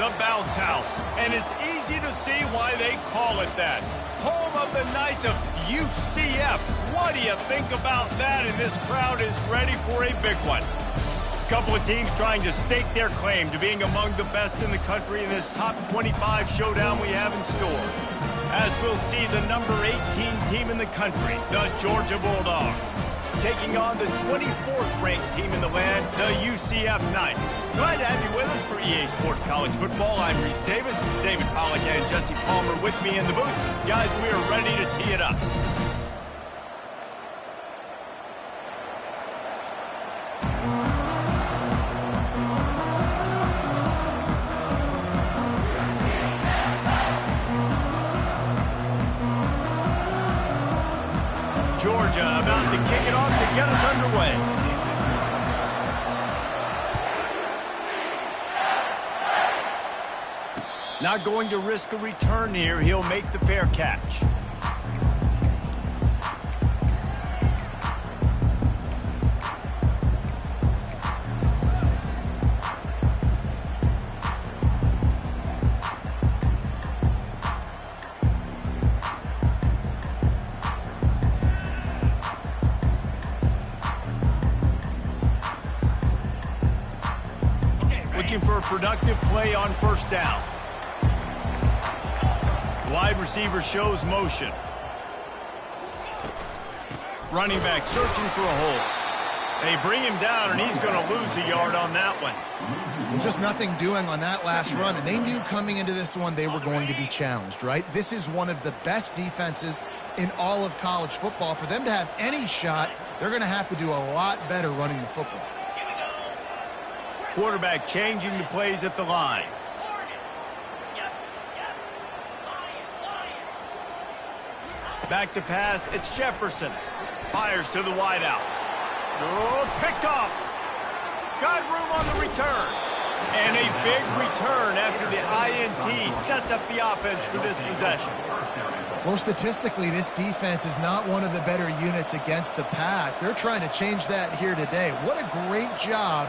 the bounce house. And it's easy to see why they call it that. Home of the Knights of UCF. What do you think about that? And this crowd is ready for a big one. A couple of teams trying to stake their claim to being among the best in the country in this top 25 showdown we have in store. As we'll see the number 18 team in the country, the Georgia Bulldogs, taking on the 24th ranked team in the land, the UCF Knights. Glad to have you with us for EA Sports College Football. I'm Reese Davis, David Pollack and Jesse Palmer with me in the booth. Guys, we are ready to tee it up. Georgia about to kick it off to get us underway. Not going to risk a return here. He'll make the fair catch. Looking for a productive play on first down. Wide receiver shows motion. Running back searching for a hole. They bring him down, and he's going to lose a yard on that one. Just nothing doing on that last run, and they knew coming into this one they were going to be challenged, right? This is one of the best defenses in all of college football. For them to have any shot, they're going to have to do a lot better running the football. Quarterback changing the plays at the line. Back to pass, it's Jefferson. Fires to the wideout. Oh, picked off. Got room on the return. And a big return after the INT sets up the offense for this possession. Well, statistically, this defense is not one of the better units against the pass. They're trying to change that here today. What a great job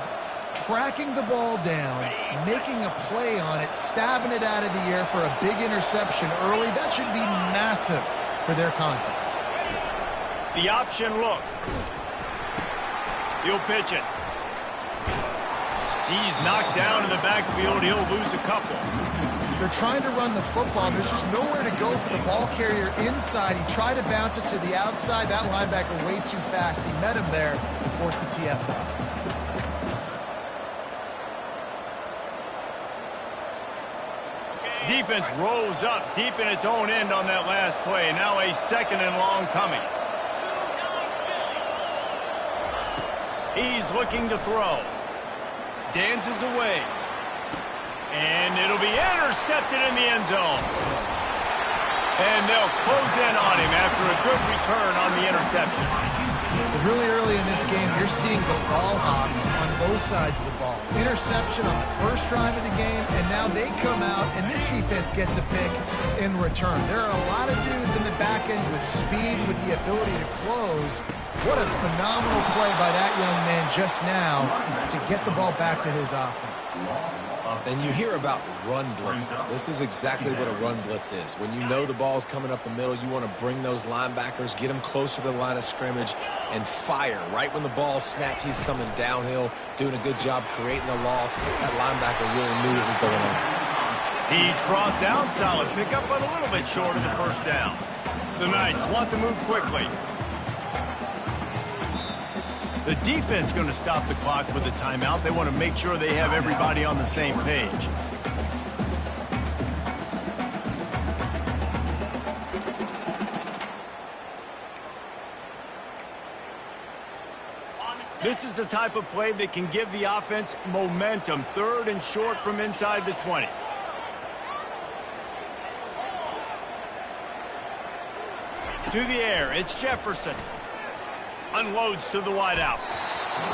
tracking the ball down, making a play on it, stabbing it out of the air for a big interception early. That should be massive for their confidence. The option look. He'll pitch it. He's knocked down in the backfield. He'll lose a couple. They're trying to run the football. There's just nowhere to go for the ball carrier inside. He tried to bounce it to the outside. That linebacker way too fast. He met him there and forced the TFL. Defense rolls up deep in its own end on that last play. Now a second and long coming. He's looking to throw. Dances away. And it'll be intercepted in the end zone. And they'll close in on him after a good return on the interception. Really early in this game, you're seeing the ball hawks on both sides of the ball. Interception on the first drive of the game, and now they come out, and this defense gets a pick in return. There are a lot of dudes in the back end with speed, with the ability to close. What a phenomenal play by that young man just now to get the ball back to his offense. And you hear about run blitzes. This is exactly what a run blitz is. When you know the ball's coming up the middle, you want to bring those linebackers, get them closer to the line of scrimmage, and fire. Right when the ball snapped, he's coming downhill, doing a good job creating the loss. That linebacker really knew what was going on. He's brought down. Solid pickup, but a little bit short of the first down. The Knights want to move quickly. The defense going to stop the clock with a timeout. They want to make sure they have everybody on the same page. This is the type of play that can give the offense momentum. Third and short from inside the 20. To the air, it's Jefferson. Unloads to the wideout.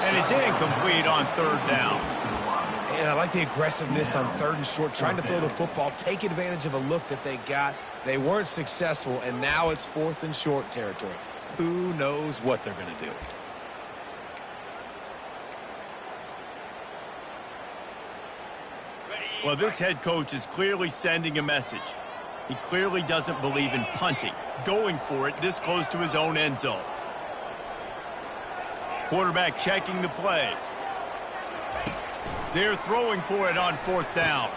And it's incomplete on third down. And I like the aggressiveness on third and short, trying to throw the football, take advantage of a look that they got. They weren't successful, and now it's fourth and short territory. Who knows what they're going to do? Well, this head coach is clearly sending a message. He clearly doesn't believe in punting, going for it this close to his own end zone. Quarterback checking the play. They're throwing for it on 4th down.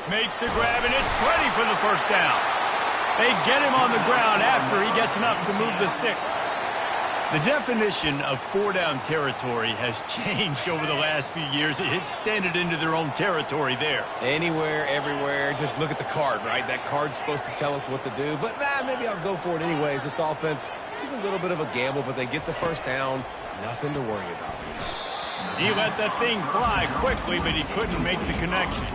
Makes the grab, and it's plenty for the first down. They get him on the ground after he gets enough to move the sticks. The definition of 4-down territory has changed over the last few years. It extended into their own territory there. Anywhere, everywhere, just look at the card, right? That card's supposed to tell us what to do, but maybe I'll go for it anyways. This offense took a little bit of a gamble, but they get the first down. Nothing to worry about. He let that thing fly quickly, but he couldn't make the connection.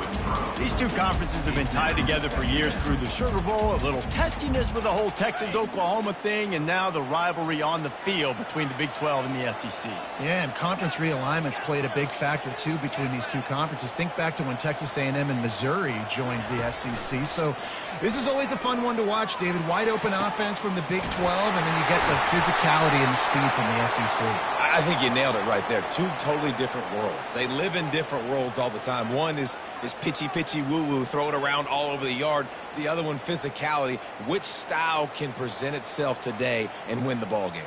These two conferences have been tied together for years through the Sugar Bowl, a little testiness with the whole Texas-Oklahoma thing, and now the rivalry on the field between the Big 12 and the SEC. Yeah, and conference realignments played a big factor, too, between these two conferences. Think back to when Texas A&M and Missouri joined the SEC. So this is always a fun one to watch, David. Wide open offense from the Big 12, and then you get the physicality and the speed from the SEC. I think you nailed it right there. Two totally different worlds. They live in different worlds all the time. One is pitchy, woo-woo, throw it around all over the yard. The other one, physicality. Which style can present itself today and win the ball game?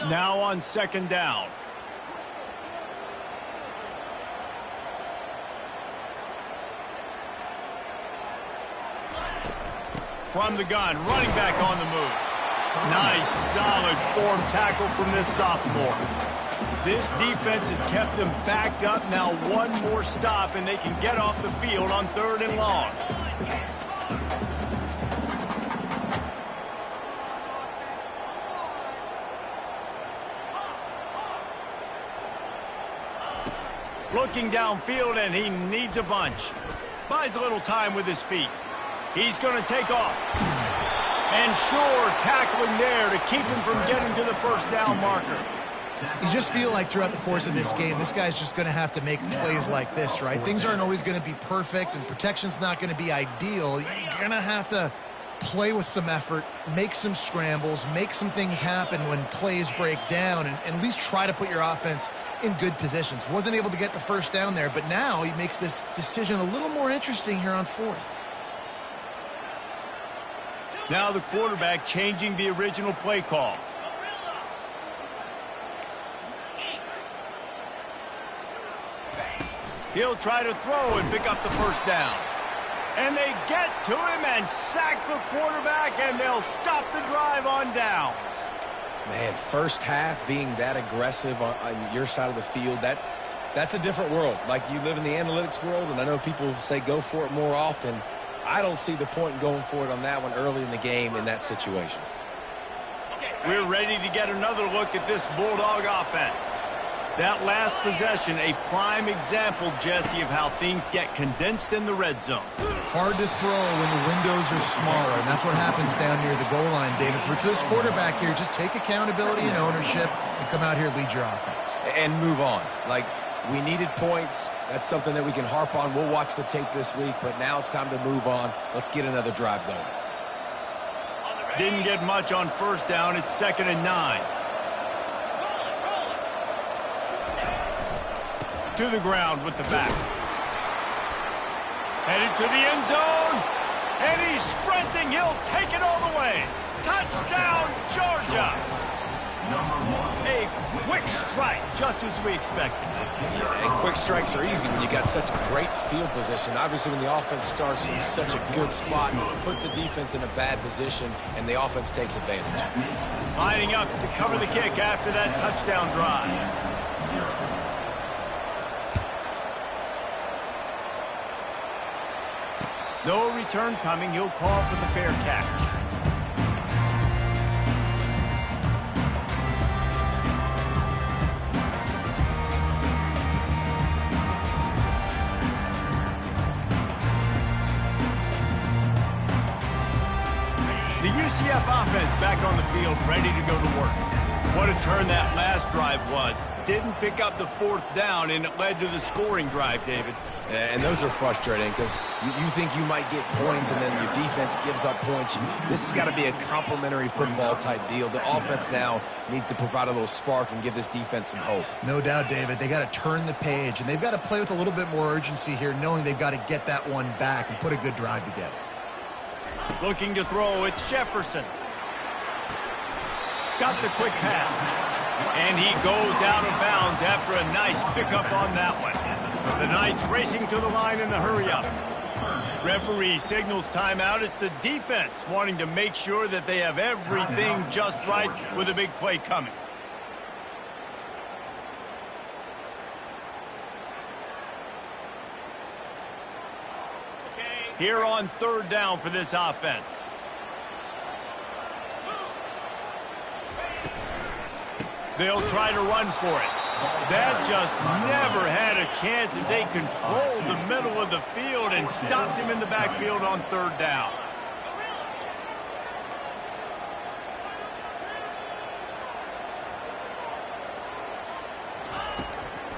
Now on 2nd down. From the gun, running back on the move. Nice, solid form tackle from this sophomore. This defense has kept them backed up. Now one more stop, and they can get off the field on 3rd and long. Looking downfield, and he needs a bunch. Buys a little time with his feet. He's going to take off. And sure, tackling there to keep him from getting to the first down marker. You just feel like throughout the course of this game, this guy's just going to have to make plays like this, right? Things aren't always going to be perfect, and protection's not going to be ideal. You're going to have to play with some effort, make some scrambles, make some things happen when plays break down, and at least try to put your offense in good positions. Wasn't able to get the first down there, but now he makes this decision a little more interesting here on 4th. Now the quarterback changing the original play call. He'll try to throw and pick up the first down. And they get to him and sack the quarterback, and they'll stop the drive on downs. Man, first half being that aggressive on your side of the field, that's a different world. Like, you live in the analytics world, and I know people say go for it more often. I don't see the point in going for it on that one early in the game in that situation. We're ready to get another look at this Bulldog offense. That last possession, a prime example, Jesse, of how things get condensed in the red zone. Hard to throw when the windows are smaller, and that's what happens down near the goal line, David. For this quarterback here, just take accountability and ownership and come out here and lead your offense. And move on. Like, we needed points. That's something that we can harp on. We'll watch the tape this week, but now it's time to move on. Let's get another drive going. Didn't get much on first down. It's 2nd and 9. To the ground with the back. Headed to the end zone. And he's sprinting. He'll take it all the way. Touchdown, Georgia. A quick strike, just as we expected. Yeah, and quick strikes are easy when you got such great field position. Obviously, when the offense starts in such a good spot, it puts the defense in a bad position, and the offense takes advantage. Lining up to cover the kick after that touchdown drive. No return coming. He'll call for the fair catch. The UCF offense back on the field, ready to go to work. What a turn that last drive was. Didn't pick up the 4th down, and it led to the scoring drive, David. And those are frustrating because you think you might get points and then your defense gives up points. This has got to be a complementary football type deal. The offense now needs to provide a little spark and give this defense some hope. No doubt, David. They got to turn the page, and they've got to play with a little bit more urgency here, knowing they've got to get that one back and put a good drive together. Looking to throw, it's Jefferson. Got the quick pass. And he goes out of bounds after a nice pickup on that one. The Knights racing to the line in the hurry-up. Referee signals timeout. It's the defense wanting to make sure that they have everything just right with a big play coming. Here on 3rd down for this offense. They'll try to run for it. That just never had a chance as they controlled the middle of the field and stopped him in the backfield on 3rd down.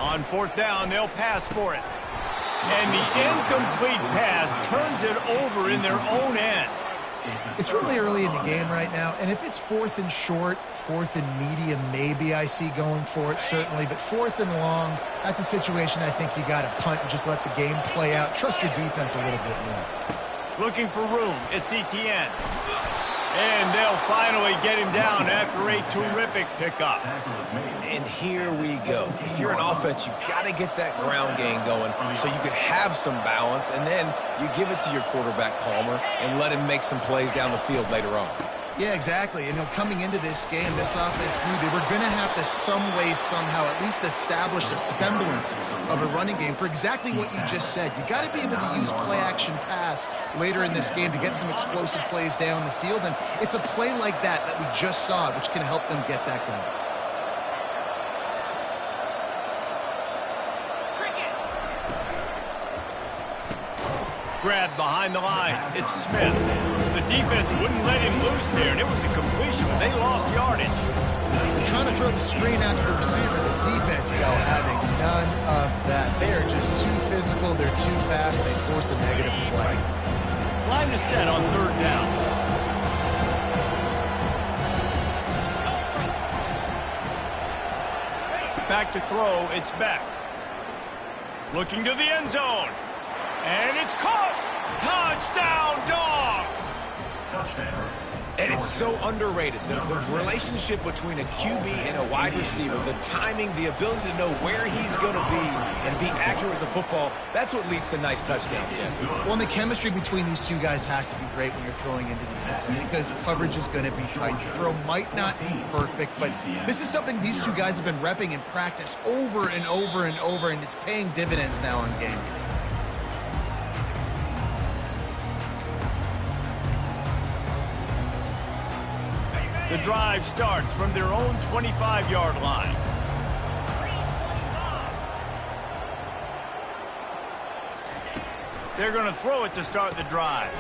On 4th down, they'll pass for it. And the incomplete pass turns it over in their own end. It's really early in the game right now, and if it's 4th and short, 4th and medium, maybe I see going for it, certainly. But 4th and long, that's a situation I think you got to punt and just let the game play out. Trust your defense a little bit more. Looking for room. It's Etienne. And they'll finally get him down after a terrific pickup. And here we go. If you're an offense, you've got to get that ground game going so you can have some balance, and then you give it to your quarterback, Palmer, and let him make some plays down the field later on. Yeah, exactly. And coming into this game, this offense knew they were going to have to some way, somehow, at least establish a semblance of a running game for exactly what you just said. You got to be able to use play-action pass later in this game to get some explosive plays down the field. And it's a play like that that we just saw, which can help them get that going. Grabbed behind the line. It's Smith. The defense wouldn't let him loose there, and it was a completion, but they lost yardage. They're trying to throw the screen out to the receiver. The defense, though, having none of that. They are just too physical. They're too fast. They force the negative play. Line is set on 3rd down. Back to throw. It's Beck. Looking to the end zone. And it's caught! Touchdown, Dogs! And it's so underrated. The relationship between a QB and a wide receiver, the timing, the ability to know where he's going to be and be accurate with the football, that's what leads to nice touchdowns, Jesse. Well, and the chemistry between these two guys has to be great when you're throwing into the end zone because coverage is going to be tight. The throw might not be perfect, but this is something these two guys have been repping in practice over and over and over, and it's paying dividends now on game. The drive starts from their own 25-yard line. They're going to throw it to start the drive.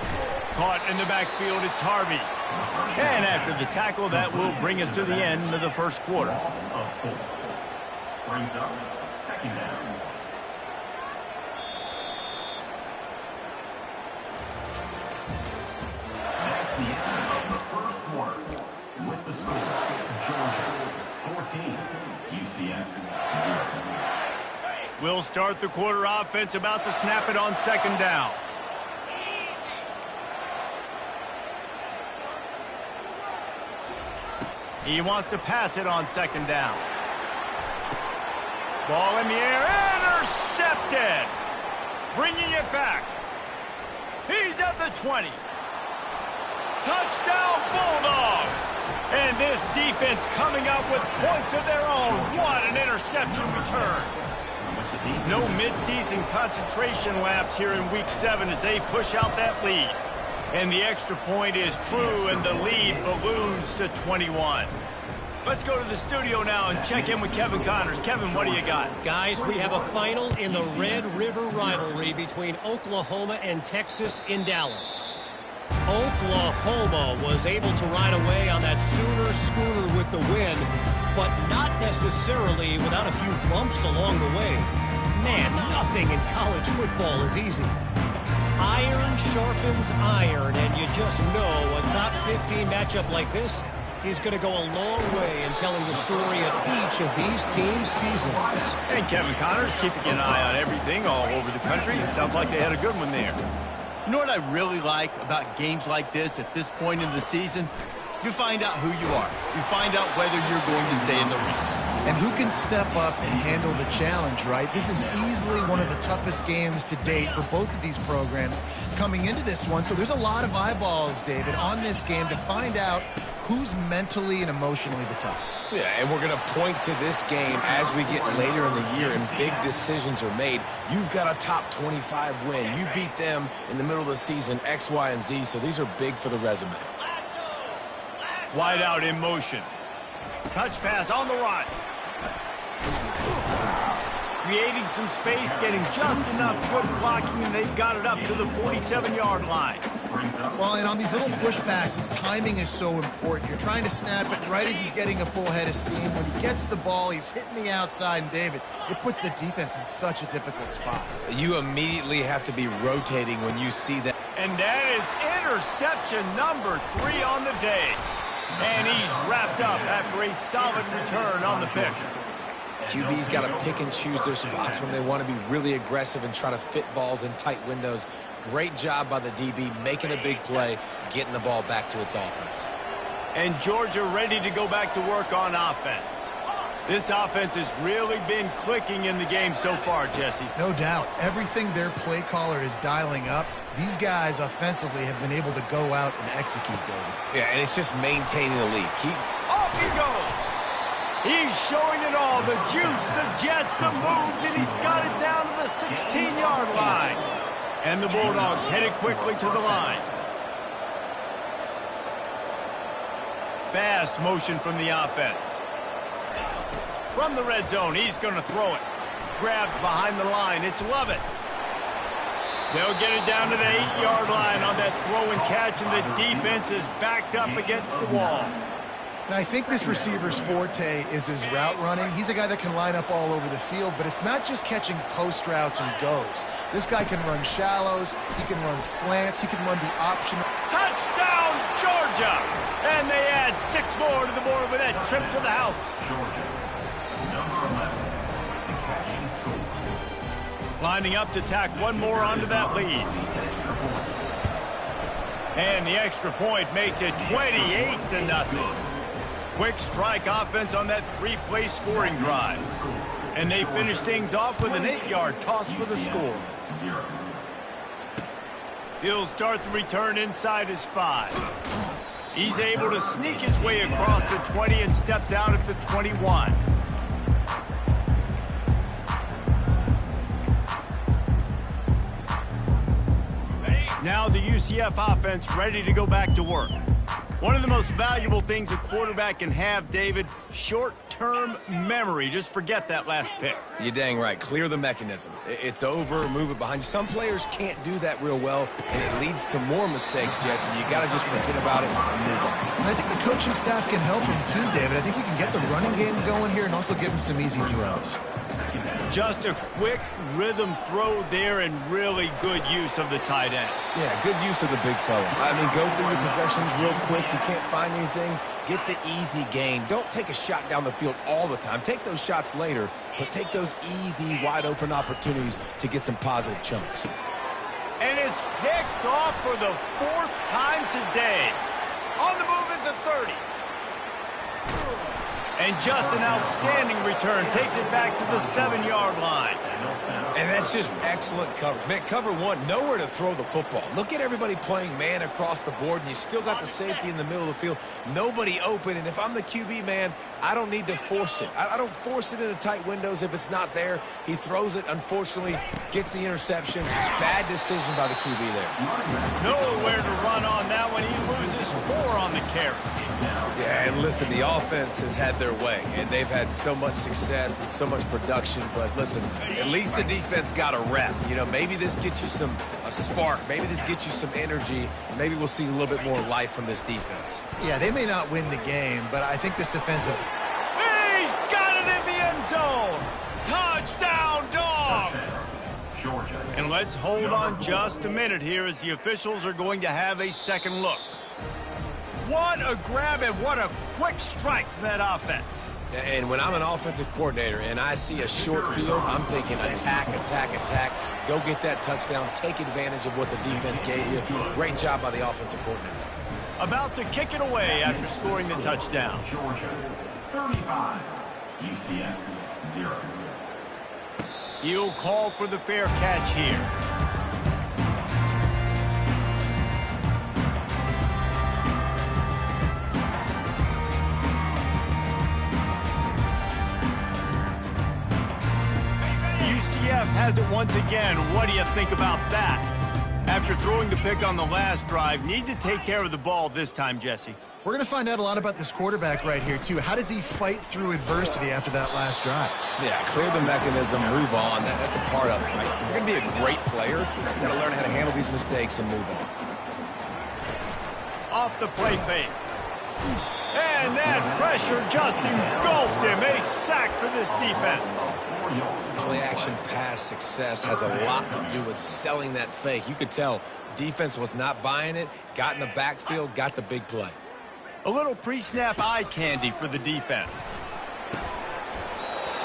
Caught in the backfield, it's Harvey. And after the tackle, that will bring us to the end of the first quarter. Brings up 2nd down. That's the end of the first quarter. With the score, Georgia 14, UCF 0. We'll start the quarter offense, about to snap it on 2nd down. He wants to pass it on 2nd down. Ball in the air, intercepted! Bringing it back. He's at the 20. Touchdown, Bulldogs! And this defense coming up with points of their own. What an interception return. No midseason concentration laps here in Week 7 as they push out that lead. And the extra point is true, and the lead balloons to 21. Let's go to the studio now and check in with Kevin Connors. Kevin, what do you got? Guys, we have a final in the Red River rivalry between Oklahoma and Texas in Dallas. Oklahoma was able to ride away on that Sooner schooner with the win, but not necessarily without a few bumps along the way. Man, nothing in college football is easy. Iron sharpens iron, and you just know a top 15 matchup like this is going to go a long way in telling the story of each of these teams' seasons. And Kevin Connors keeping an eye on everything all over the country. It sounds like they had a good one there. You know what I really like about games like this at this point in the season? You find out who you are. You find out whether you're going to stay in the race. And who can step up and handle the challenge, right? This is easily one of the toughest games to date for both of these programs coming into this one. So there's a lot of eyeballs, David, on this game to find out who's mentally and emotionally the toughest. Yeah, and we're going to point to this game as we get later in the year and big decisions are made. You've got a top 25 win. You beat them in the middle of the season, X, Y, and Z, so these are big for the resume. Wide out in motion. Touch pass on the run. Creating some space, getting just enough good blocking, and they've got it up to the 47-yard line. Well, and on these little push passes, timing is so important. You're trying to snap it right as he's getting a full head of steam. When he gets the ball, he's hitting the outside, and David, it puts the defense in such a difficult spot. You immediately have to be rotating when you see that. And that is interception number 3 on the day. And he's wrapped up after a solid return on the pick. QB's got to pick and choose their spots when they want to be really aggressive and try to fit balls in tight windows. Great job by the DB making a big play, getting the ball back to its offense. And Georgia ready to go back to work on offense. This offense has really been clicking in the game so far, Jesse. No doubt. Everything their play caller is dialing up, these guys offensively have been able to go out and execute, David. Yeah, and it's just maintaining the lead. Off he goes. He's showing it all. The juice, the jets, the moves, and he's got it down to the 16-yard line. And the Bulldogs headed quickly to the line. Fast motion from the offense. From the red zone, he's going to throw it. Grabbed behind the line. It's Lovett. They'll get it down to the 8-yard line on that throw and catch, and the defense is backed up against the wall. And I think this receiver's forte is his route running. He's a guy that can line up all over the field, but it's not just catching post routes and goes. This guy can run shallows, he can run slants, he can run the option. Touchdown, Georgia! And they add 6 more to the board with that trip to the house. Georgia, number 11, the catch and score. Lining up to tack one more onto that lead. And the extra point makes it 28-0. Quick strike offense on that 3-play scoring drive. And they finish things off with an 8-yard toss for the score. He'll start the return inside his 5. He's able to sneak his way across the 20 and steps out at the 21. Now the UCF offense ready to go back to work. One of the most valuable things a quarterback can have, David, short-term memory. Just forget that last pick. You're dang right. Clear the mechanism. It's over, move it behind you. Some players can't do that real well, and it leads to more mistakes, Jesse. You got to just forget about it and move on. And I think the coaching staff can help him too, David. I think you can get the running game going here and also give him some easy throws. Just a quick rhythm throw there and really good use of the tight end. Yeah, good use of the big fella. I mean, go through your progressions real quick. You can't find anything. Get the easy gain. Don't take a shot down the field all the time. Take those shots later, but take those easy, wide-open opportunities to get some positive chunks. And it's picked off for the 4th time today. On the move is the 30. And just an outstanding return. Takes it back to the 7-yard line. And that's just excellent coverage. Man, cover one, nowhere to throw the football. Look at everybody playing man across the board, and you still got the safety in the middle of the field. Nobody open, and if I'm the QB, man, I don't need to force it. I don't force it into tight windows if it's not there. He throws it, unfortunately, gets the interception. Bad decision by the QB there. Nowhere to run on that one. He loses 4 on the carry. Yeah, and listen, the offense has had their way, and they've had so much success and so much production. But listen, at least the defense got a rep. You know, maybe this gets you a spark. Maybe this gets you some energy. Maybe we'll see a little bit more life from this defense. Yeah, they may not win the game, but I think this defensive... He's got it in the end zone. Touchdown, Dogs. Georgia. And let's hold on just a minute here as the officials are going to have a second look. What a grab and what a quick strike from that offense. And when I'm an offensive coordinator and I see a short field, I'm thinking attack, attack, attack. Go get that touchdown. Take advantage of what the defense gave you. Great job by the offensive coordinator. About to kick it away after scoring the touchdown. Georgia 35, UCF 0. He'll call for the fair catch here. UCF has it once again. What do you think about that? After throwing the pick on the last drive, need to take care of the ball this time, Jesse. We're going to find out a lot about this quarterback right here, too. How does he fight through adversity after that last drive? Yeah, clear the mechanism, move on. That's a part of it, right? If you're going to be a great player, you've got to learn how to handle these mistakes and move on. Off the play fake. And that pressure just engulfed him. A sack for this defense. Play-action pass success has a lot to do with selling that fake. You could tell defense was not buying it, got in the backfield, got the big play. A little pre-snap eye candy for the defense.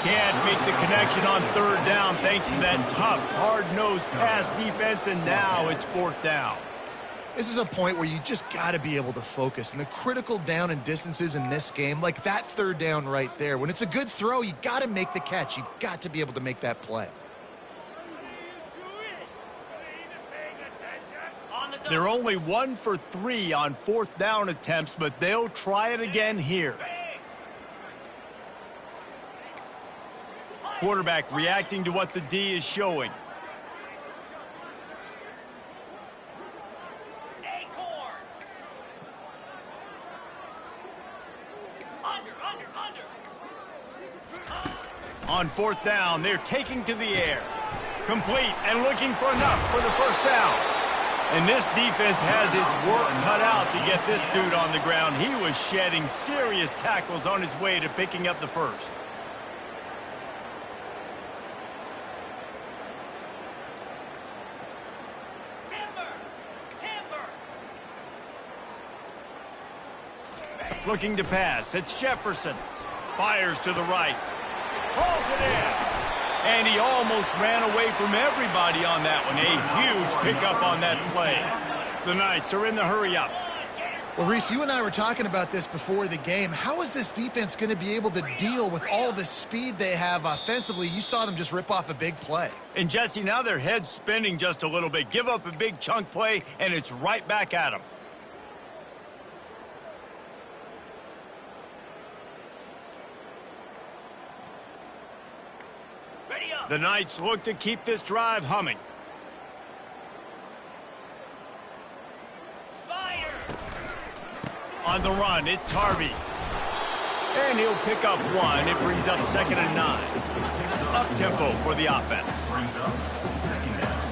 Can't make the connection on third down thanks to that tough, hard-nosed pass defense, and now it's fourth down. This is a point where you just got to be able to focus. And the critical down and distances in this game, like that third down right there, when it's a good throw, you got to make the catch. You've got to be able to make that play. They're only 1 for 3 on fourth down attempts, but they'll try it again here. Quarterback reacting to what the D is showing. On fourth down, they're taking to the air. Complete and looking for enough for the first down. And this defense has its work cut out to get this dude on the ground. He was shedding serious tackles on his way to picking up the first. Looking to pass. It's Jefferson. Fires to the right. Hauls it in. And he almost ran away from everybody on that one. A huge pickup on that play. The Knights are in the hurry-up. Well, Reese, you and I were talking about this before the game. How is this defense going to be able to deal with all the speed they have offensively? You saw them just rip off a big play. And, Jesse, now their head's spinning just a little bit. Give up a big chunk play, and it's right back at them. The Knights look to keep this drive humming. Spire. On the run, it's Harvey. And he'll pick up 1. It brings up 2nd and 9. Up-tempo for the offense. Brings up 2nd down.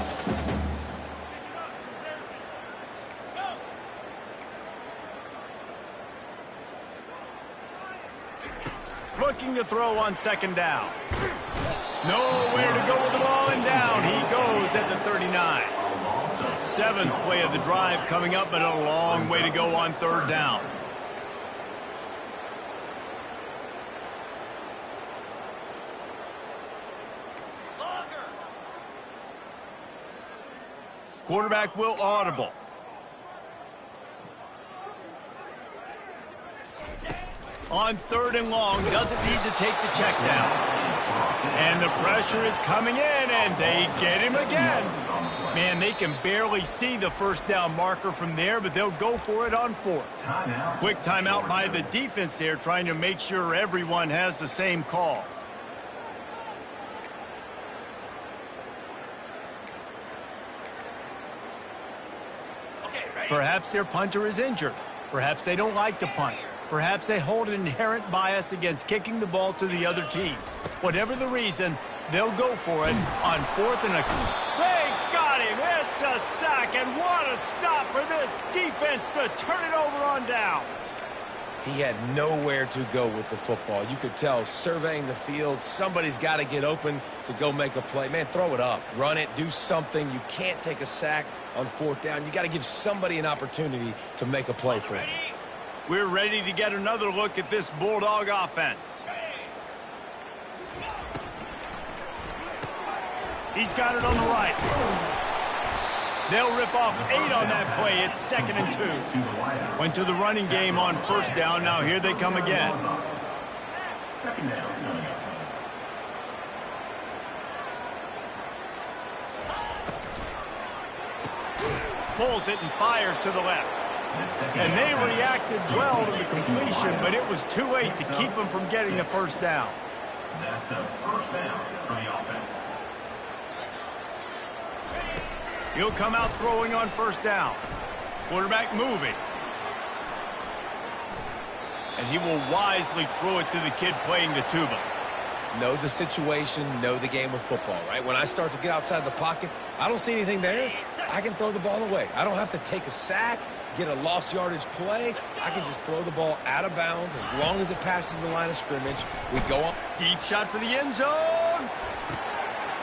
Looking to throw on 2nd down. Nowhere to go with the ball, and down he goes at the 39. 7th play of the drive coming up, but a long way to go on 3rd down. Quarterback will audible. On 3rd and long, doesn't need to take the check down. And the pressure is coming in, and they get him again. Man, they can barely see the first down marker from there, but they'll go for it on 4th. Quick timeout by the defense there, trying to make sure everyone has the same call. Perhaps their punter is injured. Perhaps they don't like to punt. Perhaps they hold an inherent bias against kicking the ball to the other team. Whatever the reason, they'll go for it on 4th and a... They got him! It's a sack, and what a stop for this defense to turn it over on downs. He had nowhere to go with the football. You could tell, surveying the field, somebody's got to get open to go make a play. Man, throw it up. Run it. Do something. You can't take a sack on 4th down. You got to give somebody an opportunity to make a play for him. We're ready to get another look at this Bulldog offense. He's got it on the right. They'll rip off 8 on that play. It's 2nd and 2. Went to the running game on 1st down. Now here they come again. 2nd down. Pulls it and fires to the left. And they reacted well to the completion, but it was too late to keep them from getting the 1st down. That's a 1st down for the offense. He'll come out throwing on 1st down. Quarterback moving. And he will wisely throw it to the kid playing the tuba. Know the situation, know the game of football, right? When I start to get outside the pocket, I don't see anything there. I can throw the ball away. I don't have to take a sack, get a lost yardage play. I can just throw the ball out of bounds as long as it passes the line of scrimmage. We go on. Deep shot for the end zone.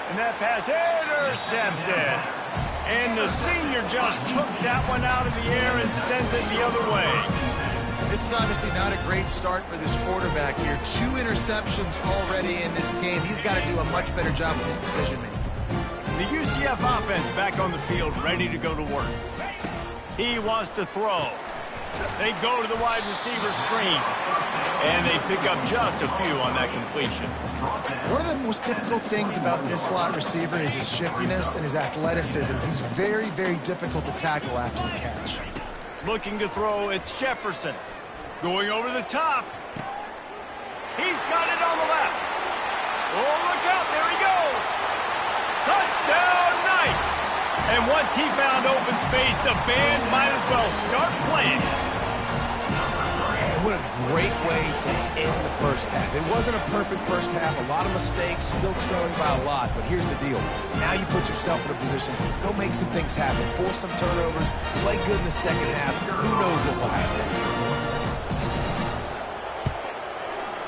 And that pass intercepted. And the senior just took that one out of the air and sends it the other way. This is obviously not a great start for this quarterback here. 2 interceptions already in this game. He's got to do a much better job with his decision-making. The UCF offense back on the field, ready to go to work. He wants to throw. They go to the wide receiver screen. And they pick up just a few on that completion. One of the most difficult things about this slot receiver is his shiftiness and his athleticism. He's very, very difficult to tackle after the catch. Looking to throw, it's Jefferson. Going over the top. He's got it on the left. Oh, look out, there he goes. Touchdown, Knights! And once he found open space, the band might as well start playing. Man, what a great way to end the 1st half. It wasn't a perfect 1st half, a lot of mistakes, still trailing by a lot, but here's the deal. Now you put yourself in a position, go make some things happen, force some turnovers, play good in the 2nd half. Who knows what will happen?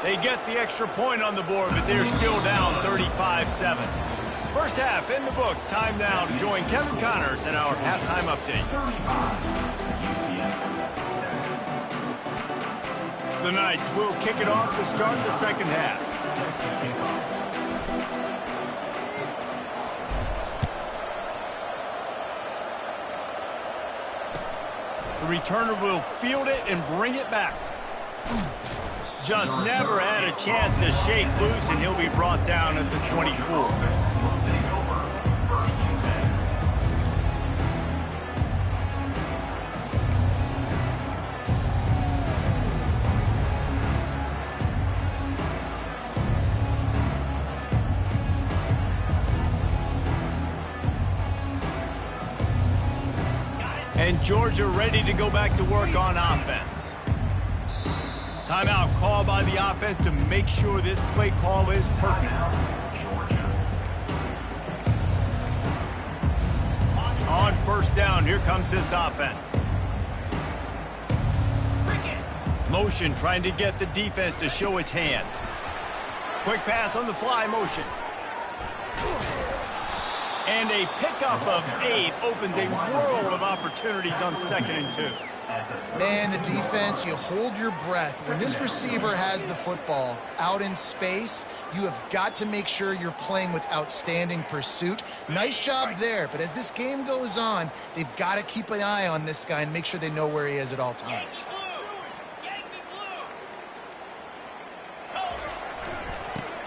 They get the extra point on the board, but they're still down 35-7. 1st half in the books. Time now to join Kevin Connors in our halftime update. The Knights will kick it off to start the 2nd half. The returner will field it and bring it back. Just never had a chance to shake loose, and he'll be brought down at the 24. And Georgia ready to go back to work on offense. Timeout called by the offense to make sure this play call is perfect. On 1st down, here comes this offense. Motion trying to get the defense to show its hand. Quick pass on the fly motion. And a pickup of 8 opens a world of opportunities on 2nd and 2. Man, the defense, you hold your breath. When this receiver has the football out in space, you have got to make sure you're playing with outstanding pursuit. Nice job there, but as this game goes on, they've got to keep an eye on this guy and make sure they know where he is at all times.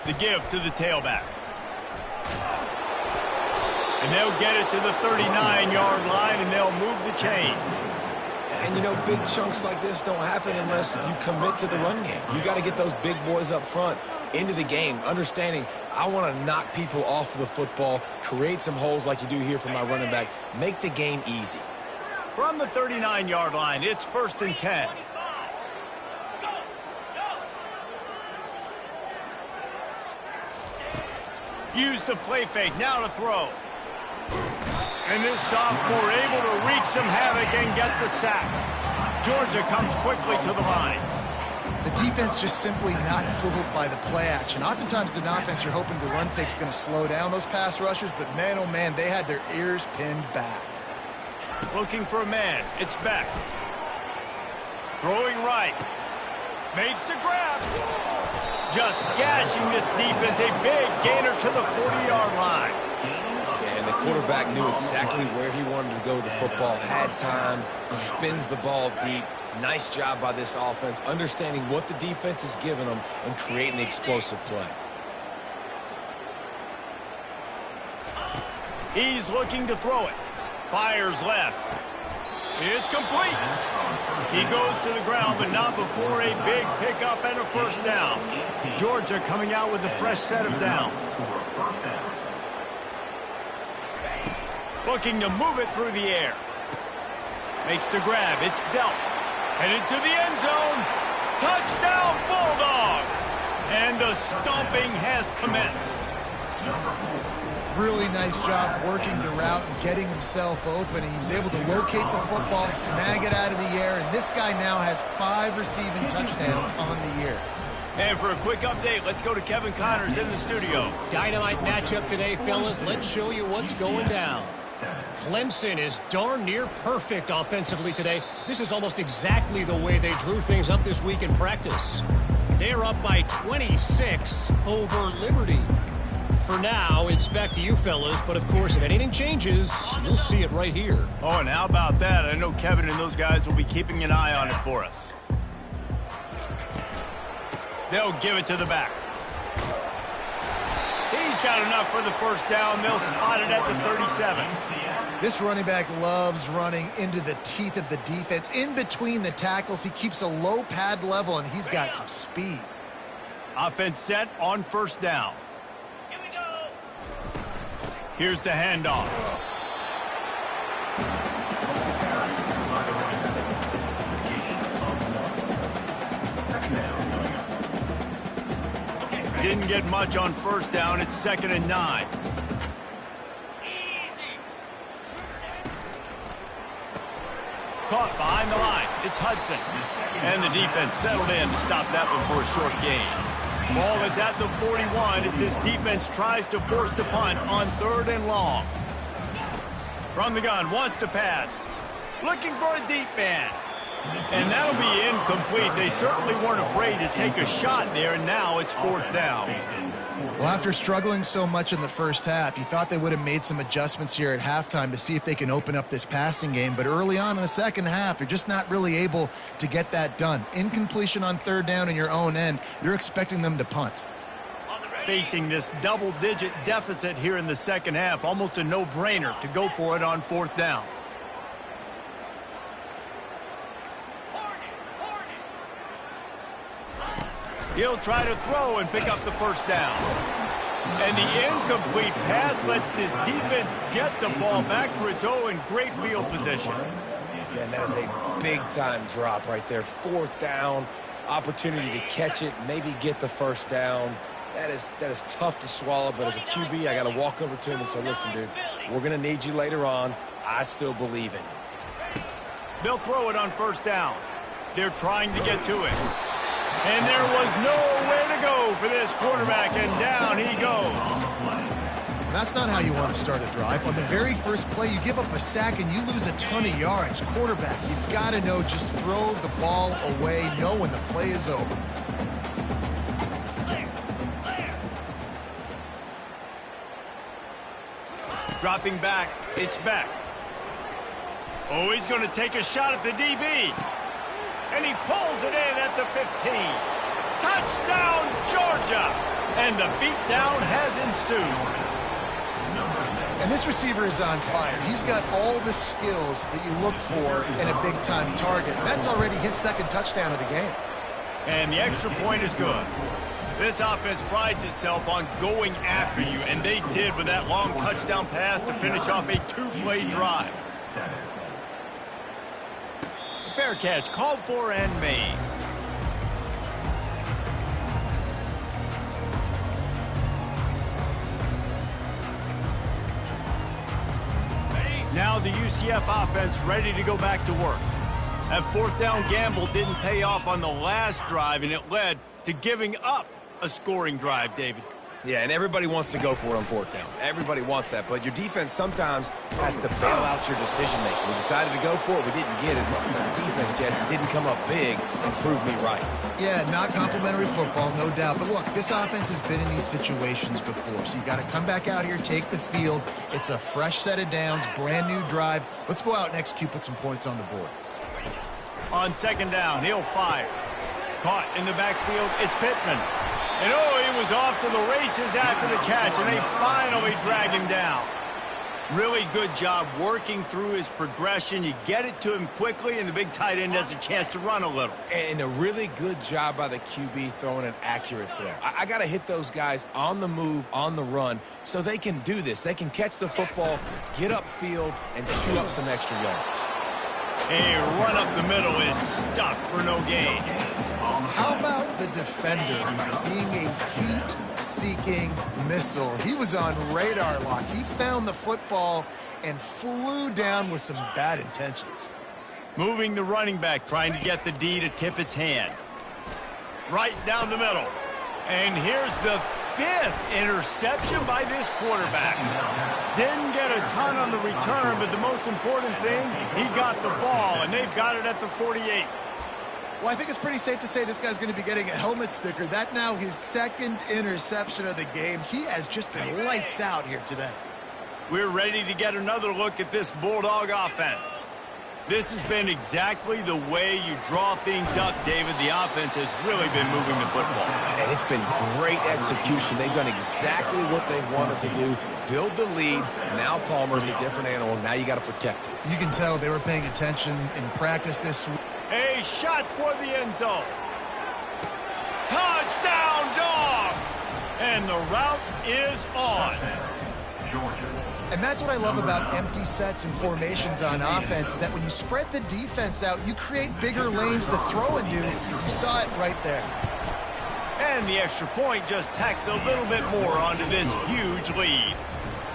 The give to the tailback. And they'll get it to the 39-yard line, and they'll move the chains. And, you know, big chunks like this don't happen unless you commit to the run game. You got to get those big boys up front into the game, understanding I want to knock people off the football, create some holes like you do here for my running back, make the game easy. From the 39-yard line, it's 1st and 10. Use the play fake, now to throw. And this sophomore able to wreak some havoc and get the sack. Georgia comes quickly to the line. The defense just simply not fooled by the play action. Oftentimes an offense, you're hoping the run fake's going to slow down those pass rushers, but man, oh man, they had their ears pinned back. Looking for a man. It's Beck. Throwing right. Makes the grab. Just gashing this defense. A big gainer to the 40-yard line. Yeah, and the quarterback knew exactly where he wanted to go with the football. Had time. Spins the ball deep. Nice job by this offense, understanding what the defense is giving them and creating the explosive play. He's looking to throw it. Fires left. It's complete. He goes to the ground, but not before a big pickup and a 1st down. Georgia coming out with a fresh set of downs. Looking to move it through the air. Makes the grab. It's dealt. Headed to the end zone. Touchdown, Bulldogs! And the stomping has commenced. Really nice job working the route and getting himself open. He was able to locate the football, snag it out of the air, and this guy now has 5 receiving touchdowns on the year. And for a quick update, let's go to Kevin Connors in the studio. Dynamite matchup today, fellas. Let's show you what's going down. Clemson is darn near perfect offensively today. This is almost exactly the way they drew things up this week in practice. They're up by 26 over Liberty. For now, it's back to you fellas, but of course, if anything changes, you'll see it right here. Oh, and how about that? I know Kevin and those guys will be keeping an eye on it for us. They'll give it to the back. He's got enough for the 1st down. They'll spot it at the 37. This running back loves running into the teeth of the defense. In between the tackles, he keeps a low pad level, and he's got some speed. Offense set on 1st down. Here we go. Here's the handoff. Didn't get much on 1st down. It's 2nd and 9. Caught behind the line. It's Hudson. And the defense settled in to stop that one for a short gain. Ball is at the 41 as this defense tries to force the punt on 3rd and long. From the gun, wants to pass. Looking for a deep man. And that'll be incomplete. They certainly weren't afraid to take a shot there, and now it's 4th down. Well, after struggling so much in the 1st half, you thought they would have made some adjustments here at halftime to see if they can open up this passing game. But early on in the 2nd half, you're just not really able to get that done. Incompletion on 3rd down in your own end, you're expecting them to punt. Facing this double-digit deficit here in the 2nd half, almost a no-brainer to go for it on 4th down. He'll try to throw and pick up the 1st down. And the incomplete pass lets this defense get the ball back for its own great field position. Yeah, and that is a big-time drop right there. 4th down, opportunity to catch it, maybe get the 1st down. That is tough to swallow, but as a QB, I got to walk over to him and say, listen, dude, we're going to need you later on. I still believe in you. They'll throw it on 1st down. They're trying to get to it. And there was nowhere to go for this quarterback, and down he goes. And that's not how you want to start a drive. On the very first play, you give up a sack and you lose a ton of yards. Quarterback, you've got to know, just throw the ball away, know when the play is over. Dropping back, it's Beck. Oh, he's going to take a shot at the DB. And he pulls it in at the 15. Touchdown, Georgia! And the beatdown has ensued. And this receiver is on fire. He's got all the skills that you look for in a big-time target. And that's already his 2nd touchdown of the game. And the extra point is good. This offense prides itself on going after you, and they did with that long touchdown pass to finish off a 2-play drive. Fair catch, called for and made. Now the UCF offense ready to go back to work. That fourth down gamble didn't pay off on the last drive, and it led to giving up a scoring drive, David. Yeah, and everybody wants to go for it on fourth down. Everybody wants that, but your defense sometimes has to bail out your decision-making. We decided to go for it. We didn't get it. The defense, Jesse, didn't come up big and prove me right. Yeah, not complimentary football, no doubt. But look, this offense has been in these situations before, so you got to come back out here, take the field. It's a fresh set of downs, brand new drive. Let's go out and execute, put some points on the board. On second down, he'll fire. Caught in the backfield, it's Pittman. And oh, he was off to the races after the catch, and they finally drag him down. Really good job working through his progression. You get it to him quickly, and the big tight end has a chance to run a little. And a really good job by the QB throwing an accurate throw. I got to hit those guys on the move, on the run, so they can do this. They can catch the football, get upfield, and chew up some extra yards. A run up the middle is stuck for no gain. How about the defender being a heat-seeking missile? He was on radar lock. He found the football and flew down with some bad intentions. Moving the running back, trying to get the D to tip its hand. Right down the middle. And here's the fifth interception by this quarterback. Didn't get a ton on the return, but the most important thing, he got the ball, and they've got it at the 48. Well, I think it's pretty safe to say this guy's going to be getting a helmet sticker. That now his second interception of the game. He has just been lights out here today. We're ready to get another look at this Bulldog offense. This has been exactly the way you draw things up, David. The offense has really been moving the football. And it's been great execution. They've done exactly what they've wanted to do. Build the lead. Now Palmer's a different animal. Now you got to protect it. You can tell they were paying attention in practice this week. A shot toward the end zone. Touchdown, Dogs! And the route is on. Georgia. And that's what I love about empty sets and formations on offense, is that when you spread the defense out, you create bigger lanes to throw into. You saw it right there. And the extra point just tacks a little bit more onto this huge lead.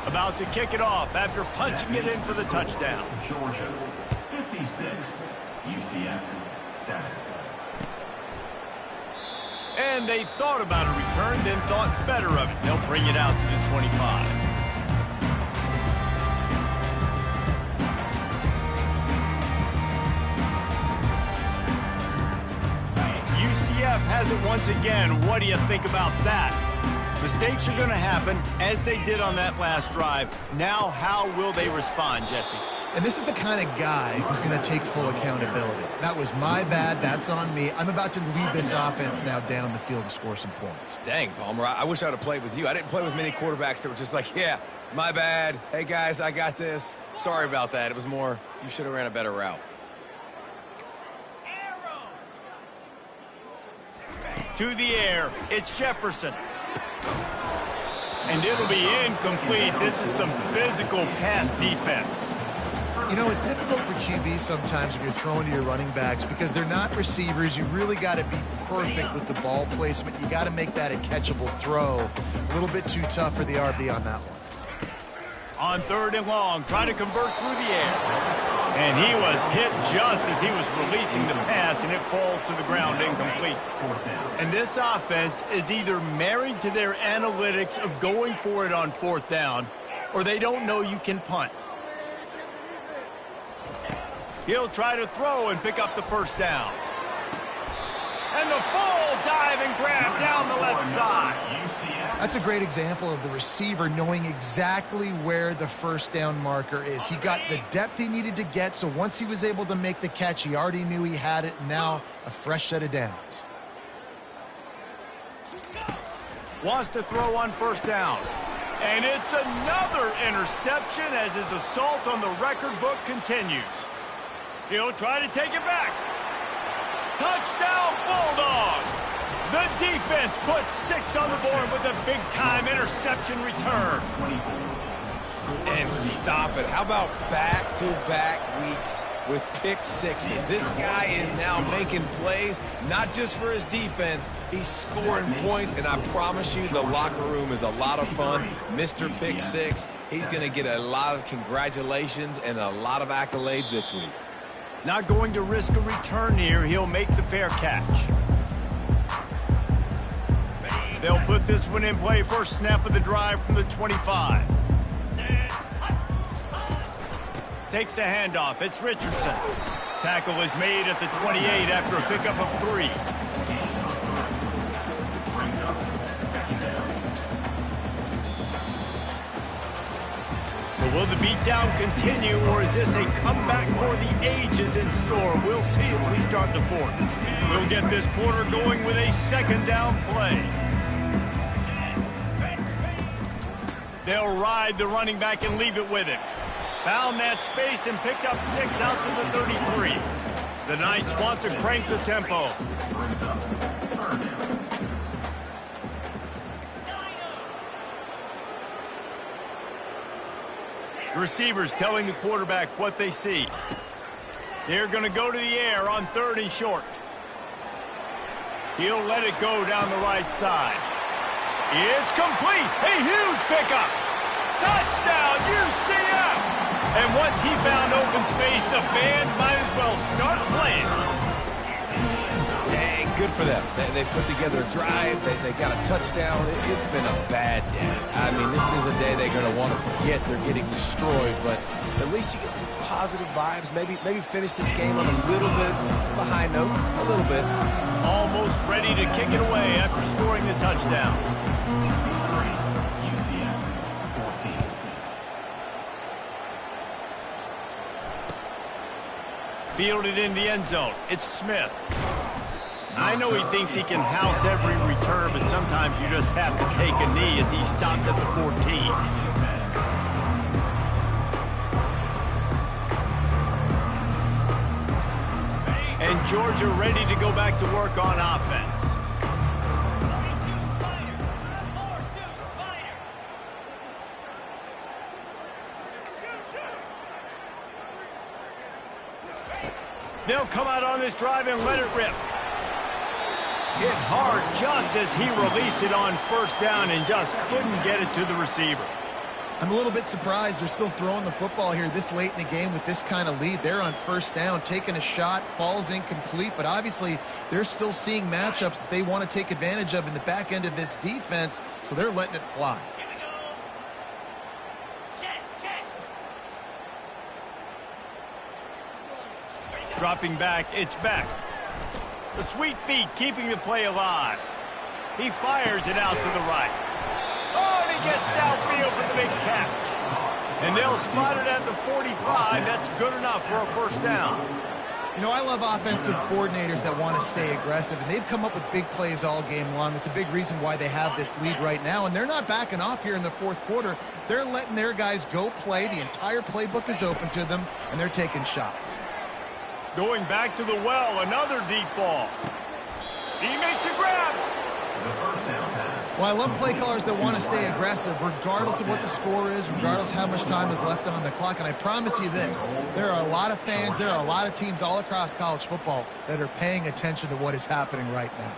About to kick it off after punching it in for the touchdown. Georgia, 56. UCF, 7. And they thought about a return, then thought better of it. They'll bring it out to the 25. UCF has it once again. What do you think about that? Mistakes are going to happen, as they did on that last drive. Now, how will they respond, Jesse? And this is the kind of guy who's going to take full accountability. That was my bad. That's on me. I'm about to lead this offense now down the field and score some points. Dang, Palmer, I wish I would have played with you. I didn't play with many quarterbacks that were just like, yeah, my bad. Hey, guys, I got this. Sorry about that. It was more, you should have ran a better route. To the air, it's Jefferson. And it'll be incomplete. This is some physical pass defense. You know, it's difficult for QBs sometimes when you're throwing to your running backs because they're not receivers. You really got to be perfect with the ball placement. You got to make that a catchable throw. A little bit too tough for the RB on that one. On third and long, trying to convert through the air. And he was hit just as he was releasing the pass, and it falls to the ground incomplete. And this offense is either married to their analytics of going for it on fourth down, or they don't know you can punt. He'll try to throw and pick up the first down. And the full dive and grab down the left side. That's a great example of the receiver knowing exactly where the first down marker is. He got the depth he needed to get, so once he was able to make the catch, he already knew he had it. Now a fresh set of downs. Wants to throw on first down. And it's another interception as his assault on the record book continues. He'll try to take it back. Touchdown, Bulldogs! The defense puts 6 on the board with a big-time interception return. And stop it. How about back-to-back weeks with pick sixes? This guy is now making plays, not just for his defense. He's scoring points, and I promise you the locker room is a lot of fun. Mr. Pick Six, he's going to get a lot of congratulations and a lot of accolades this week. Not going to risk a return here. He'll make the fair catch. They'll put this one in play. First snap of the drive from the 25. Takes the handoff. It's Richardson. Tackle is made at the 28 after a pickup of 3. So will the beatdown continue, or is this a comeback for the ages in store? We'll see as we start the fourth. We'll get this quarter going with a second down play. They'll ride the running back and leave it with him. Found that space and picked up 6 out to the 33. The Knights want to crank the tempo. Receivers telling the quarterback what they see. They're going to go to the air on 3rd and short. He'll let it go down the right side. It's complete. A huge pickup. Touchdown, UCF! And once he found open space, the band might as well start playing. Hey, good for them. They put together a drive. They got a touchdown. It's been a bad day. I mean, this is a day they're going to want to forget. They're getting destroyed, but at least you get some positive vibes. Maybe finish this game on a little bit of a high note. A little bit. Almost ready to kick it away after scoring the touchdown. Fielded in the end zone. It's Smith. I know he thinks he can house every return, but sometimes you just have to take a knee as he stopped at the 14. And Georgia ready to go back to work on offense. They'll come out on this drive and let it rip. Hit hard just as he released it on first down and just couldn't get it to the receiver. I'm a little bit surprised they're still throwing the football here this late in the game with this kind of lead. They're on first down, taking a shot, falls incomplete, but obviously they're still seeing matchups that they want to take advantage of in the back end of this defense, so they're letting it fly. Dropping back, it's Beck. The sweet feet keeping the play alive. He fires it out to the right. Oh, and he gets downfield for the big catch. And they'll spot it at the 45. That's good enough for a first down. You know, I love offensive coordinators that want to stay aggressive, and they've come up with big plays all game long. It's a big reason why they have this lead right now, and they're not backing off here in the fourth quarter. They're letting their guys go play. The entire playbook is open to them, and they're taking shots. Going back to the well, another deep ball. He makes a grab. Well, I love play callers that want to stay aggressive, regardless of what the score is, regardless of how much time is left on the clock. And I promise you this, there are a lot of fans, there are a lot of teams all across college football that are paying attention to what is happening right now.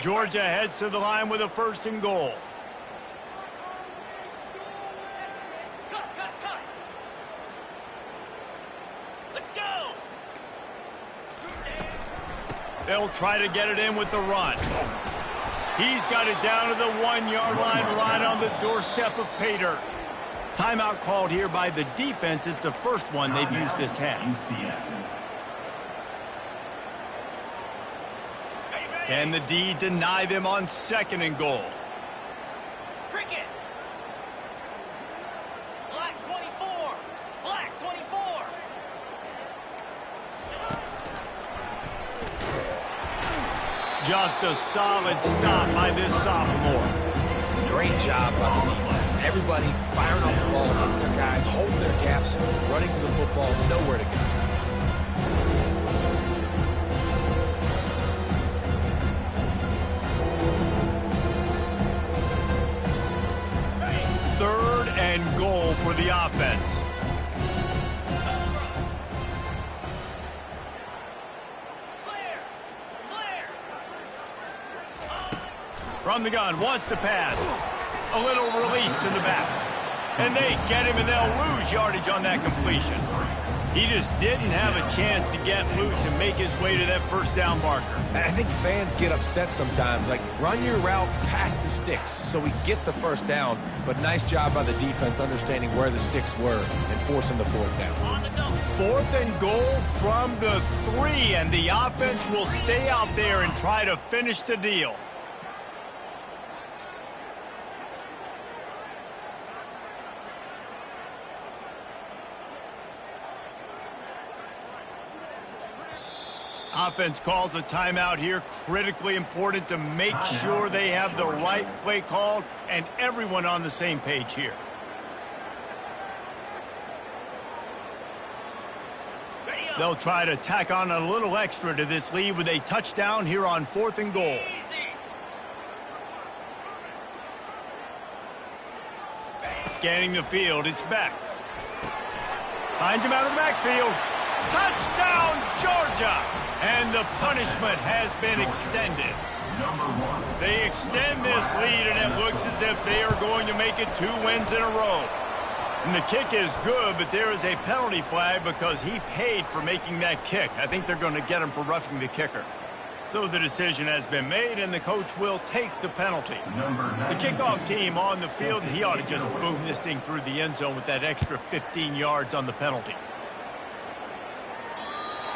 Georgia heads to the line with a 1st and goal. They'll try to get it in with the run. He's got it down to the 1-yard line right on the doorstep of Pater. Timeout called here by the defense. It's the first one they've used this half. Can the D deny them on 2nd and goal? Cricket. Black 24. Black 24. Just a solid stop by this sophomore. Great job by the defense. Everybody firing off the ball, hitting their guys, holding their gaps, running to the football, nowhere to go. Third and goal for the offense. From the gun, wants to pass. A little release to the back. And they get him, and they'll lose yardage on that completion. He just didn't have a chance to get loose and make his way to that first down marker. I think fans get upset sometimes. Like, run your route past the sticks so we get the first down. But nice job by the defense understanding where the sticks were and forcing the fourth down. 4th and goal from the 3, and the offense will stay out there and try to finish the deal. Offense calls a timeout here. Critically important to make sure they have the right play called and everyone on the same page here. They'll try to tack on a little extra to this lead with a touchdown here on 4th and goal. Scanning the field, it's Beck. Finds him out of the backfield. Touchdown, Georgia! And the punishment has been extended. They extend this lead, and it looks as if they are going to make it 2 wins in a row. And the kick is good, but there is a penalty flag because he paid for making that kick. I think they're going to get him for roughing the kicker. So the decision has been made, and the coach will take the penalty. The kickoff team on the field, and he ought to just boom this thing through the end zone with that extra 15 yards on the penalty.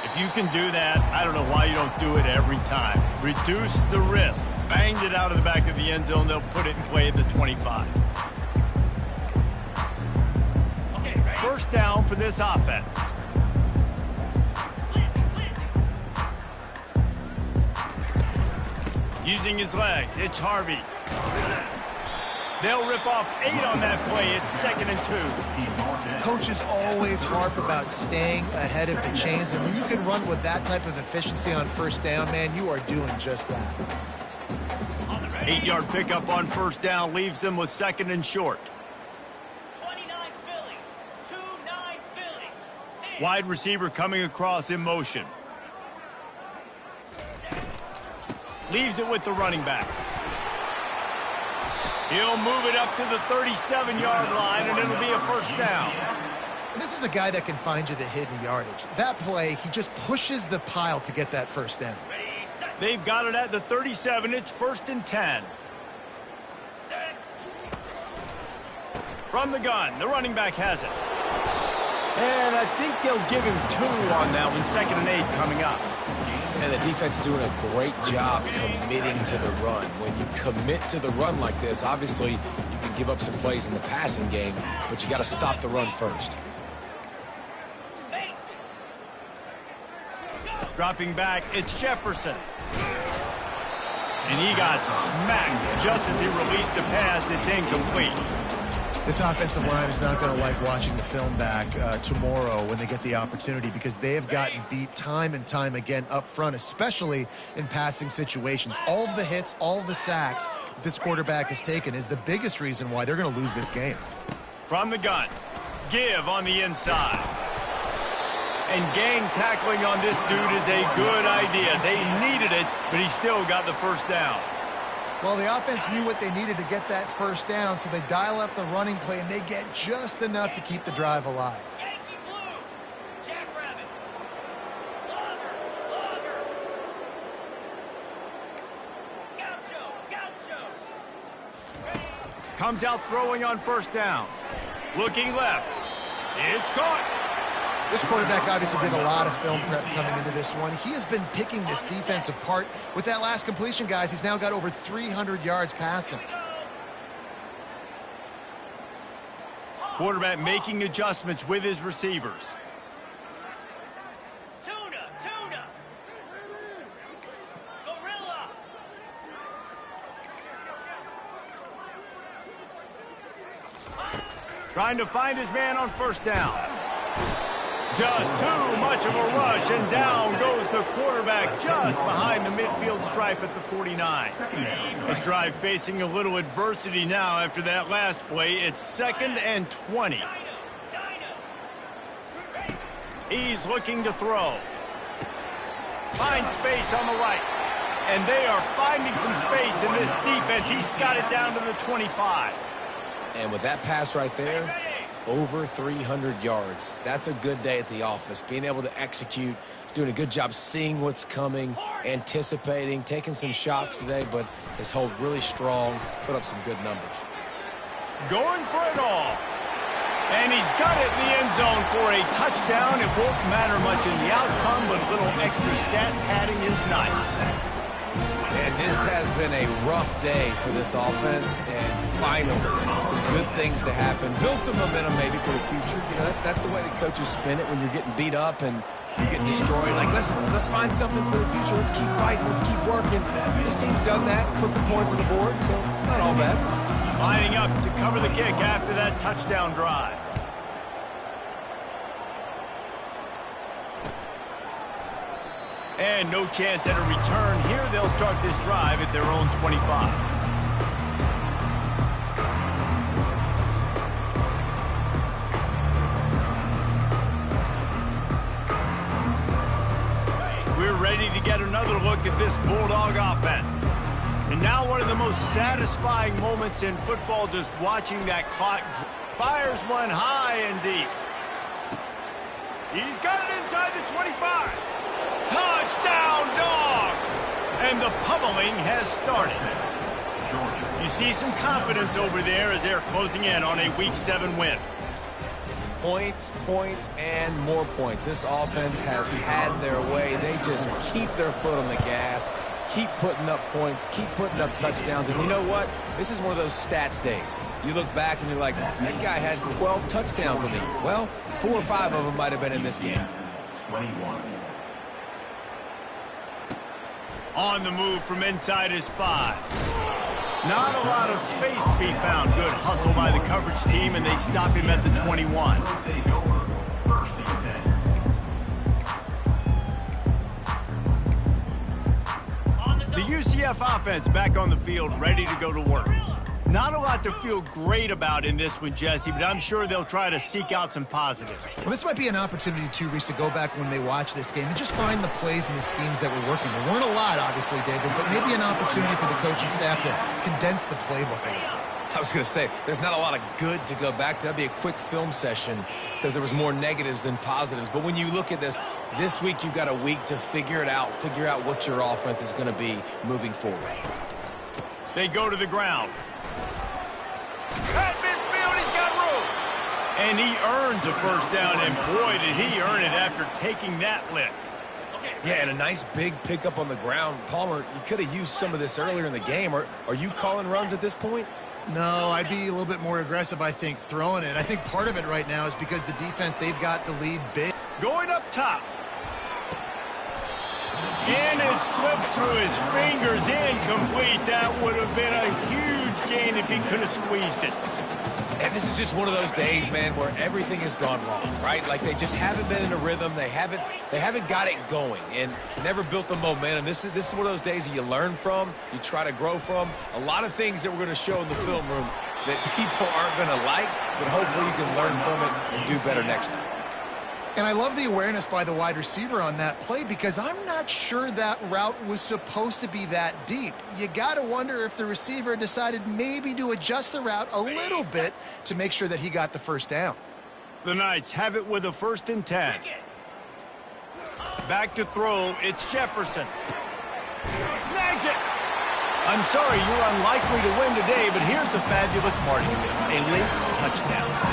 If you can do that, I don't know why you don't do it every time. Reduce the risk. Banged it out of the back of the end zone. They'll put it in play at the 25. First down for this offense. Using his legs, it's Harvey. They'll rip off 8 on that play. It's 2nd and 2. Coaches always harp about staying ahead of the chains, and when you can run with that type of efficiency on first down, man, you are doing just that. 8-yard pickup on first down leaves them with 2nd and short. 29 Philly. 2-9 Philly. Wide receiver coming across in motion. Leaves it with the running back. He'll move it up to the 37-yard line, and it'll be a first down. And this is a guy that can find you the hidden yardage. That play, he just pushes the pile to get that first down. They've got it at the 37. It's 1st and 10. From the gun, the running back has it. And I think they'll give him 2 on that one. 2nd and 8 coming up. And the defense doing a great job committing to the run. When you commit to the run like this, obviously you can give up some plays in the passing game, but you got to stop the run first. Dropping back, it's Jefferson. And he got smacked just as he released the pass. It's incomplete. This offensive line is not going to like watching the film back tomorrow when they get the opportunity, because they have gotten beat time and time again up front, especially in passing situations. All of the hits, all of the sacks this quarterback has taken is the biggest reason why they're going to lose this game. From the gun, give on the inside. And gang tackling on this dude is a good idea. They needed it, but he still got the first down. Well, the offense knew what they needed to get that first down, so they dial up the running play, and they get just enough to keep the drive alive. Yankee Blue. Jackrabbit. Logger. Logger. Gaucho. Gaucho. Comes out throwing on first down. Looking left. It's caught. This quarterback obviously did a lot of film prep coming into this one. He has been picking this defense apart. With that last completion, guys, he's now got over 300 yards passing. Quarterback making adjustments with his receivers. Tuna. Gorilla. Trying to find his man on first down. Just too much of a rush, and down goes the quarterback just behind the midfield stripe at the 49. This drive facing a little adversity now after that last play. It's 2nd and 20. He's looking to throw. Finds space on the right. And they are finding some space in this defense. He's got it down to the 25. And with that pass right there, over 300 yards. That's a good day at the office. Being able to execute, doing a good job seeing what's coming, anticipating, taking some shots today, but his hold really strong, put up some good numbers. Going for it all. And he's got it in the end zone for a touchdown. It won't matter much in the outcome, but a little extra stat padding is nice. And this has been a rough day for this offense, and finally, some good things to happen. Build some momentum maybe for the future. You know, that's the way the coaches spin it when you're getting beat up and you're getting destroyed. Like, listen, let's find something for the future. Let's keep fighting. Let's keep working. This team's done that, put some points on the board, so it's not all bad. Lining up to cover the kick after that touchdown drive. And no chance at a return here. They'll start this drive at their own 25. We're ready to get another look at this Bulldog offense. And now one of the most satisfying moments in football, just watching that clock. Fires one high and deep. He's got it inside the 25. Touchdown, Dogs! And the pummeling has started. You see some confidence over there as they're closing in on a Week 7 win. Points, points, and more points. This offense has had their way. They just keep their foot on the gas, keep putting up points, keep putting up touchdowns. And you know what? This is one of those stats days. You look back and you're like, that guy had 12 touchdowns in the year. Well, 4 or 5 of them might have been in this game. 21. On the move from inside his 5. Not a lot of space to be found. Good hustle by the coverage team, and they stop him at the 21. Take over. First and 10. The UCF offense back on the field, ready to go to work. Not a lot to feel great about in this one, Jesse, but I'm sure they'll try to seek out some positives. Well, this might be an opportunity, too, Reese, to go back when they watch this game and just find the plays and the schemes that were working. There weren't a lot, obviously, David, but maybe an opportunity for the coaching staff to condense the playbook a little. I was going to say, there's not a lot of good to go back to. That'd be a quick film session because there was more negatives than positives. But when you look at this week you've got a week to figure it out, figure out what your offense is going to be moving forward. They go to the ground. At midfield, he's got room. And he earns a first down, and boy, did he earn it after taking that lick. Yeah, and a nice big pickup on the ground. Palmer, you could have used some of this earlier in the game. Are you calling runs at this point? No, I'd be a little bit more aggressive, I think, throwing it. I think part of it right now is because the defense, they've got the lead big. Going up top. And it slips through his fingers, incomplete. That would have been a huge gain if he could have squeezed it. And this is just one of those days, man, where everything has gone wrong, right? Like they just haven't been in a rhythm. They haven't got it going and never built the momentum. This is one of those days that you learn from, you try to grow from. A lot of things that we're going to show in the film room that people aren't going to like, but hopefully you can learn from it and do better next time. And I love the awareness by the wide receiver on that play because I'm not sure that route was supposed to be that deep. You got to wonder if the receiver decided maybe to adjust the route a little bit to make sure that he got the first down. The Knights have it with a 1st and 10. Back to throw, it's Jefferson. Snags it. I'm sorry, you're unlikely to win today, but here's a fabulous margin. A late touchdown.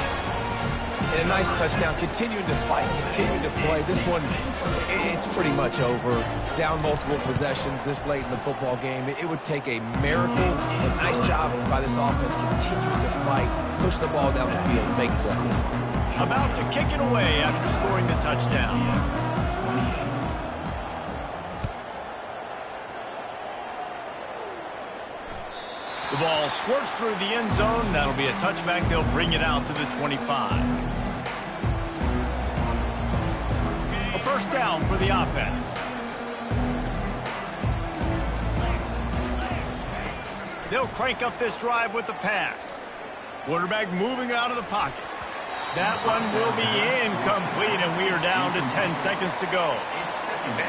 And a nice touchdown, continuing to fight, continuing to play. This one, it's pretty much over. Down multiple possessions this late in the football game. It would take a miracle. A nice job by this offense, continuing to fight, push the ball down the field, make plays. About to kick it away after scoring the touchdown. The ball squirts through the end zone. That'll be a touchback. They'll bring it out to the 25. A first down for the offense. They'll crank up this drive with the pass. Quarterback moving out of the pocket. That one will be incomplete, and we are down to 10 seconds to go.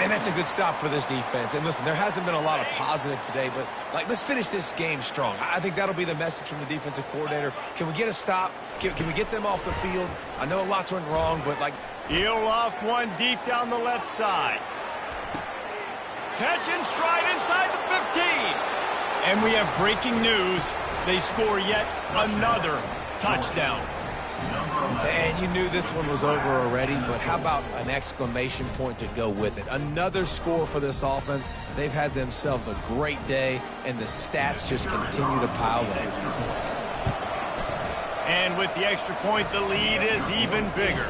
And that's a good stop for this defense. And listen, there hasn't been a lot of positive today, but let's finish this game strong. I think that'll be the message from the defensive coordinator. Can we get a stop? Can we get them off the field? I know lots went wrong, but he'll loft one deep down the left side. Catch and stride inside the 15. And we have breaking news. They score yet another touchdown. And you knew this one was over already, but how about an exclamation point to go with it? Another score for this offense. They've had themselves a great day, and the stats just continue to pile up. And with the extra point, the lead is even bigger.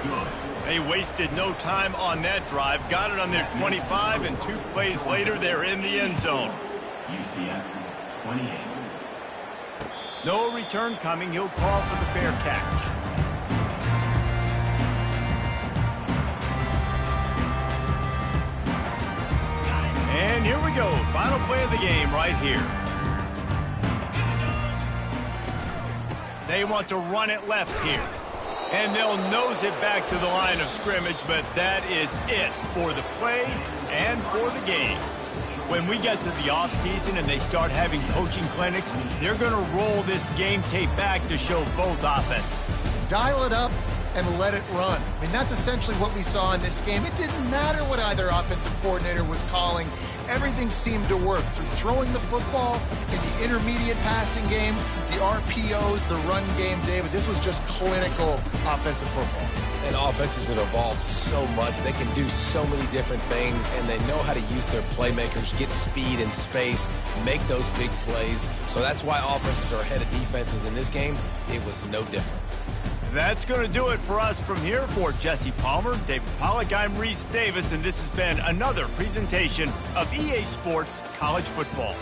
They wasted no time on that drive. Got it on their 25, and 2 plays later, they're in the end zone. UCF 28. No return coming. He'll call for the fair catch. And here we go. Final play of the game right here. They want to run it left here. And they'll nose it back to the line of scrimmage, but that is it for the play and for the game. When we get to the offseason and they start having coaching clinics, they're going to roll this game tape back to show both offenses. Dial it up and let it run. I mean, that's essentially what we saw in this game. It didn't matter what either offensive coordinator was calling. Everything seemed to work through throwing the football in the intermediate passing game, the RPOs, the run game, David. This was just clinical offensive football. And offenses have evolved so much. They can do so many different things, and they know how to use their playmakers, get speed and space, make those big plays. So that's why offenses are ahead of defenses in this game. It was no different. That's going to do it for us from here. For Jesse Palmer, David Pollack, I'm Reese Davis, and this has been another presentation of EA Sports College Football.